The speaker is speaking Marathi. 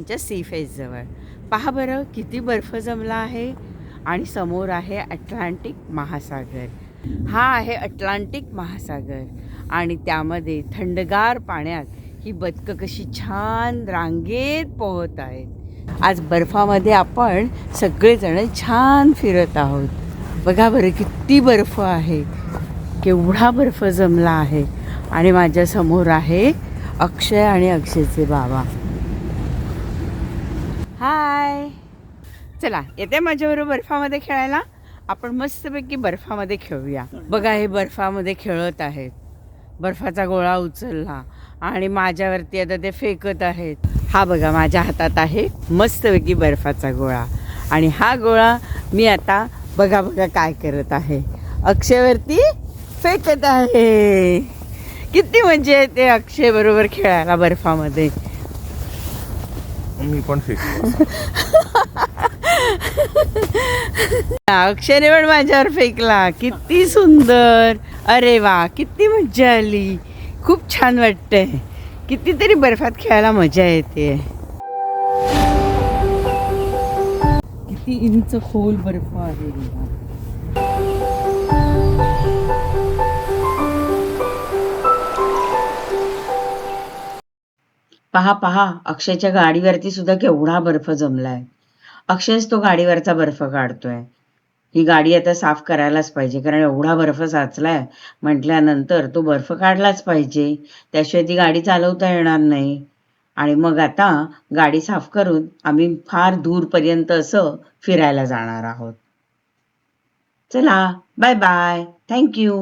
स्टेशनच्या सी फेसजवळ. पहा बरं किती बर्फ जमला आहे आणि समोर आहे अटलांटिक महासागर. हा आहे अटलांटिक महासागर आणि त्यामध्ये थंडगार पाण्यात ही बदकं कशी छान रांगेत पोहत आहेत. आज बर्फामध्ये आपण सगळेजण छान फिरत आहोत. बघा बरं किती बर्फ आहे, केवढा बर्फ जमला आहे. आणि माझ्यासमोर आहे अक्षय आणि अक्षयचे बाबा. हाय, चला येते माझ्याबरोबर बर्फामध्ये खेळायला. आपण मस्तपैकी बर्फामध्ये खेळूया. बघा हे बर्फामध्ये खेळत आहेत, बर्फाचा गोळा उचलला आणि माझ्यावरती आता ते फेकत आहेत. हा बघा माझ्या हातात आहे मस्तपैकी बर्फाचा गोळा आणि हा गोळा मी आता बघा बघा काय करत आहे, अक्षयवरती फेकत आहे. किती मजा येते अक्षय बरोबर खेळायला बर्फामध्ये. मी पण फेकतो. अक्षयने पण माझ्यावर फेकला. किती सुंदर, अरे वा किती मज्जा आली, खूप छान वाटतंय. कितीतरी बर्फात खेळायला मजा येते. किती इंच खोल बर्फ आहे. पहा पहा अक्षयच्या गाडीवरती सुद्धा केवढा बर्फ जमलाय. अक्षयच तो गाडीवरचा बर्फ काढतोय. ही गाडी आता साफ करायलाच पाहिजे, कारण एवढा बर्फ साचलाय म्हटल्यानंतर तो बर्फ काढलाच पाहिजे, त्याशिवाय ती गाडी चालवता येणार नाही. आणि मग आता गाडी साफ करून आम्ही फार दूरपर्यंत असं फिरायला जाणार आहोत. चला बाय बाय, थँक्यू.